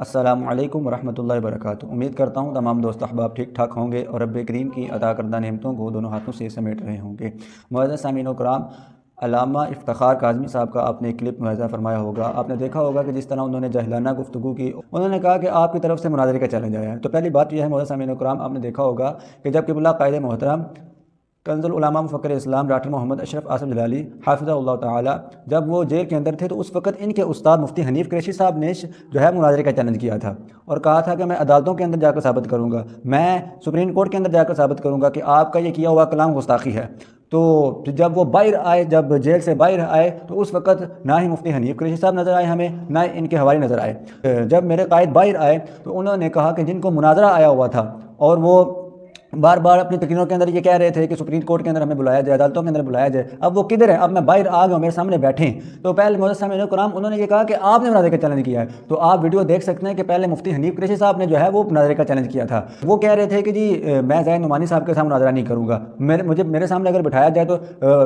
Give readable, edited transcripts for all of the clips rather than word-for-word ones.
السلام علیکم ورحمۃ اللہ وبرکاتہ۔ امید کرتا ہوں تمام دوست احباب ٹھیک ٹھاک ہوں گے اور رب کریم کی عطا کردہ نعمتوں کو دونوں ہاتھوں سے سمیٹ رہے ہوں گے۔ معزز سامعین و کرام، علامہ افتخار کاظمی صاحب کا آپ نے ایک کلپ ملاحظہ فرمایا ہوگا۔ آپ نے دیکھا ہوگا کہ جس طرح انہوں نے جاہلانہ گفتگو کی، انہوں نے کہا کہ آپ کی طرف سے مناظرے کا چیلنج آیا ہے۔ تو پہلی بات یہ ہے معزز سامعین و کرام، آپ نے دیکھا ہوگا کہ جب قبلہ قائد محترم کنز العلماء مفکر اسلام ڈاکٹر محمد اشرف اعظم جلالی حافظہ اللہ تعالی جب وہ جیل کے اندر تھے، تو اس وقت ان کے استاد مفتی حنیف قریشی صاحب نے جو ہے مناظرے کا چیلنج کیا تھا اور کہا تھا کہ میں عدالتوں کے اندر جا کر ثابت کروں گا، میں سپریم کورٹ کے اندر جا کر ثابت کروں گا کہ آپ کا یہ کیا ہوا کلام گستاخی ہے۔ تو جب وہ باہر آئے، جب جیل سے باہر آئے، تو اس وقت نہ ہی مفتی حنیف قریشی صاحب نظر آئے ہمیں، نہ ان کے حوالے نظر آئے۔ جب میرے قائد باہر آئے تو انہوں نے کہا کہ جن کو مناظرہ آیا ہوا تھا اور وہ بار بار اپنی تقریروں کے اندر یہ کہہ رہے تھے کہ سپریم کورٹ کے اندر ہمیں بلایا جائے، عدالتوں کے اندر بلایا جائے، اب وہ کدھر ہے؟ اب میں باہر آ گیا ہوں، میرے سامنے بیٹھے ہیں۔ تو پہلے معزز سامعین کرام انہوں نے یہ کہا کہ آپ نے مناظرے کا چیلنج کیا ہے۔ تو آپ ویڈیو دیکھ سکتے ہیں کہ پہلے مفتی حنیف قریشی صاحب نے جو ہے وہ مناظرے کا چیلنج کیا تھا۔ وہ کہہ رہے تھے کہ جی میں زید نعمانی صاحب کے ساتھ مناظرہ نہیں کروں گا، میرے سامنے اگر بٹھایا جائے تو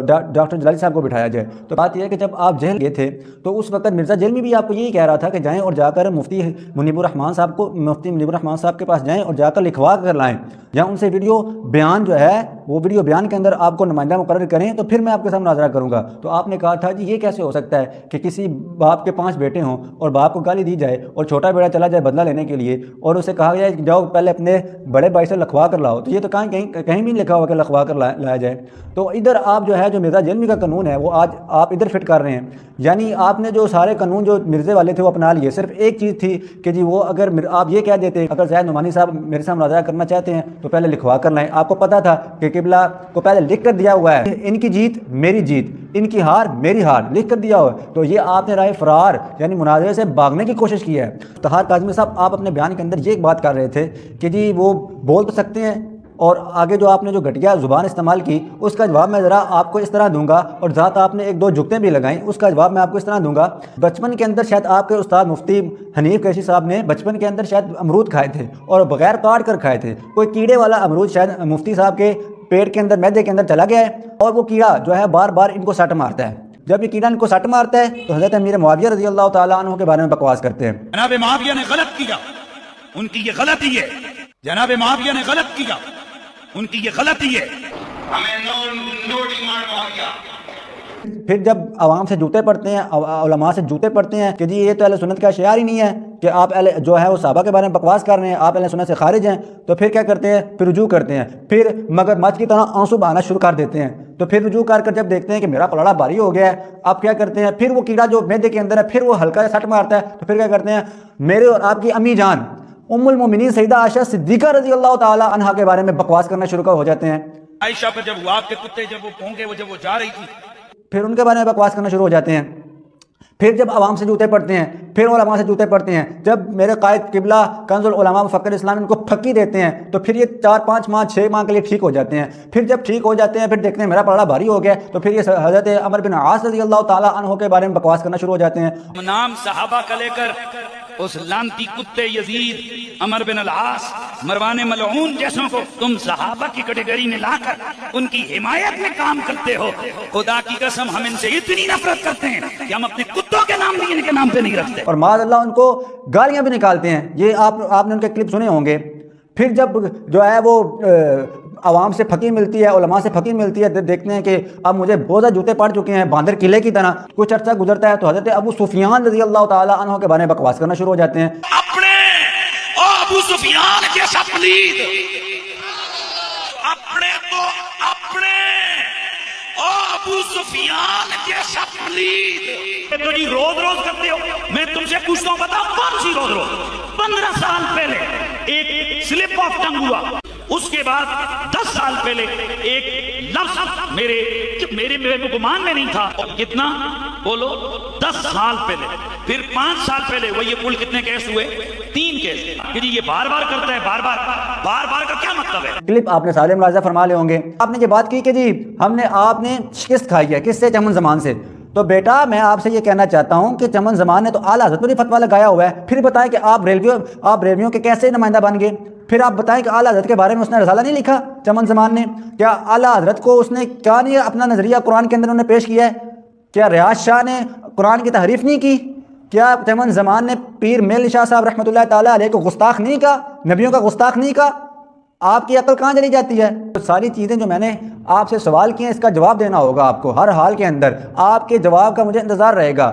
ڈاکٹر جلالی صاحب کو بٹھایا جائے۔ تو بات یہ ہے کہ جب آپ جیل گئے تھے تو اس وقت مرزا جیل میں بھی آپ کو یہی کہہ رہا تھا کہ جائیں اور جا کر مفتی منیب الرحمان صاحب کے پاس جائیں اور جا کر لکھوا کر لائیں، یا ان سے ویڈیو بیان جو ہے وہ ویڈیو بیان کے اندر آپ کو نمائندہ مقرر کریں تو پھر میں آپ کے ساتھ مناظرہ کروں گا۔ تو آپ نے کہا تھا جی یہ کیسے ہو سکتا ہے کہ کسی باپ کے 5 بیٹے ہوں اور باپ کو گالی دی جائے اور چھوٹا بیٹا چلا جائے بدلہ لینے کے لیے اور اسے کہا جائے جاؤ پہلے اپنے بڑے بھائی سے لکھوا کر لاؤ، تو یہ تو کہیں بھی لکھا ہوا کہ لکھوا کر لایا جائے۔ تو ادھر آپ جو ہے جو مرزا جیلمی کا قانون ہے وہ آج آپ ادھر فٹ کر رہے ہیں، یعنی آپ نے جو سارے قانون جو مرزے والے تھے وہ اپنا لیے۔ صرف ایک چیز تھی کہ جی وہ اگر آپ یہ کہہ دیتے اگر زید نعمانی صاحب میرے ساتھ مناظرہ کرنا چاہتے ہیں تو پہلے لکھوا کر لائیں۔ آپ کو پتا تھا کہ قبلہ کو پہلے لکھ کر دیا ہوا ہے، ان کی جیت میری جیت، ان کی ہار میری ہار، لکھ کر دیا ہوا ہے۔ تو یہ آپ نے رائے فرار یعنی مناظرے سے بھاگنے کی کوشش کی ہے۔ افتخار کاظمی صاحب آپ اپنے بیان کے اندر یہ ایک بات کر رہے تھے کہ جی وہ بول تو سکتے ہیں، اور آگے جو آپ نے جو گھٹیا زبان استعمال کی اس کا جواب میں ذرا آپ کو اس طرح دوں گا، اور ذات آپ نے 1-2 جھکتیں بھی لگائیں، اس کا جواب میں آپ کو اس طرح دوں گا۔ بچپن کے اندر شاید آپ کے استاد مفتی حنیف قریشی صاحب نے بچپن کے اندر شاید امرود کھائے تھے اور بغیر کاٹ کر کھائے تھے، کوئی کیڑے والا امرود شاید مفتی صاحب کے پیٹ کے اندر معدے کے اندر چلا گیا ہے، اور وہ کیڑا جو ہے بار بار ان کو سٹ مارتا ہے۔ جب یہ کیڑا ان کو سٹ مارتا ہے تو حضرت امیر معاویہ رضی اللہ تعالیٰ عنہ کے بارے میں بکواس کرتے ہیں۔ جناب معاویہ نے غلط کیا، ان کی یہ غلطی ہے۔ جناب معاویہ نے غلط کیا، ان کی یہ غلطی ہے۔ پھر جب عوام سے جوتے پڑتے ہیں، علماء سے جوتے پڑتے ہیں کہ جی یہ تو اہل سنت کا شعار ہی نہیں ہے کہ آپ جو ہے وہ صحابہ کے بارے میں بکواس کر رہے ہیں، آپ اہل سنت سے خارج ہیں، تو پھر کیا کرتے ہیں؟ پھر رجوع کرتے ہیں، پھر مگر مچھ کی طرح آنسو بہانا شروع کر دیتے ہیں۔ تو پھر رجوع کر جب دیکھتے ہیں کہ میرا پلڑا بھاری ہو گیا ہے، آپ کیا کرتے ہیں؟ پھر وہ کیڑا جو معدے کے اندر ہے پھر وہ ہلکا سا سٹ مارتا ہے، تو پھر کیا کرتے ہیں؟ میرے اور آپ کی امی جان ام المومنین سیدہ عائشہ صدیقہ رضی اللہ تعالی عنہا کے بارے میں بکواس کرنا شروع ہو جاتے ہیں۔ عائشہ پہ جب آپ کے کتے جب وہ پھونکے جب وہ جا رہی تھی، پھر ان کے بارے میں بکواس کرنا شروع ہو جاتے ہیں۔ پھر جب عوام سے جوتے پڑتے ہیں، پھر علماء سے جوتے پڑتے ہیں۔ جب میرے قائد قبلہ کنز العلماء مفکر اسلام ان کو پھکی دیتے ہیں تو پھر یہ 4-5 ماہ 6 ماہ کے لیے ٹھیک ہو جاتے ہیں۔ پھر جب ٹھیک ہو جاتے ہیں پھر دیکھتے ہیں میرا پلڑا بھاری ہو گیا، تو پھر یہ حضرت عمر بن عاص رضی اللہ تعالیٰ عنہ کے بارے میں بکواس کرنا شروع ہو جاتے ہیں۔ نام صحابہ کا لے کر اس لانتی کتے یزید، عمر بن العاص، مروان ملعون جیسوں کو تم صحابہ کی کیٹیگری میں لا کر ان کی حمایت میں کام کرتے ہو۔ خدا کی قسم ہم ان سے اتنی نفرت کرتے ہیں کہ ہم اپنے کتوں کے نام بھی ان کے نام پہ نہیں رکھتے، اور معاذ اللہ ان کو گالیاں بھی نکالتے ہیں۔ یہ آپ نے ان کے کلپ سنے ہوں گے۔ پھر جب جو ہے وہ عوام سے پھکی ملتی ہے، علماء سے پھکی ملتی ہے، دیکھتے ہیں کہ اب مجھے بہت زیادہ جوتے پڑ چکے ہیں باندر قلعے کی طرح، کچھ عرصہ گزرتا ہے تو حضرت ابو سفیان رضی اللہ تعالیٰ عنہ کے بارے میں بکواس کرنا شروع ہو جاتے ہیں۔ اپنے ابو سفیان جیسا پلید، اپنے ابو سفیان جیسا پلید تو جی روز کرتے ہو۔ میں تم سے پوچھتا ہوں بتاؤ کون سی روز 15 سال پہلے ایک سلپ آف ٹنگ ہوا، اس کے بعد 10 سال پہلے ایک لفظ میرے گمان میں نہیں تھا، کتنا بولو 10 سال پہلے، پھر 5 سال پہلے وہ یہ کل کتنے کیس ہوئے؟ 3 کیس۔ کہ جی یہ بار بار کرتا ہے، بار بار کا کیا مطلب ہے؟ کلپ آپ نے سارے ملاحظہ فرما لے ہوں گے۔ آپ نے یہ بات کی کہ جی آپ نے شکست کھائی ہے، کس سے؟ چمن زمان سے۔ تو بیٹا میں آپ سے یہ کہنا چاہتا ہوں کہ چمن زمان نے تو اعلیٰ حضرت پر فتویٰ لگایا ہوا ہے، پھر بتائیں کہ آپ ریلویوں کے کیسے نمائندہ بن گئے؟ پھر آپ بتائیں کہ اعلیٰ حضرت کے بارے میں اس نے رسالہ نہیں لکھا چمن زمان نے؟ کیا اعلیٰ حضرت کو اس نے کیا نہیں اپنا نظریہ قرآن کے اندر انہوں نے پیش کیا ہے؟ کیا ریاض شاہ نے قرآن کی تحریف نہیں کی؟ کیا چمن زمان نے پیر میل شاہ صاحب رحمۃ اللہ تعالیٰ علیہ کو گستاخ نہیں کہا؟ نبیوں کا گستاخ نہیں کہا؟ آپ کی عقل کہاں چلی جاتی ہے؟ تو ساری چیزیں جو میں نے آپ سے سوال کیے ہیں اس کا جواب دینا ہوگا آپ کو ہر حال کے اندر، آپ کے جواب کا مجھے انتظار رہے گا۔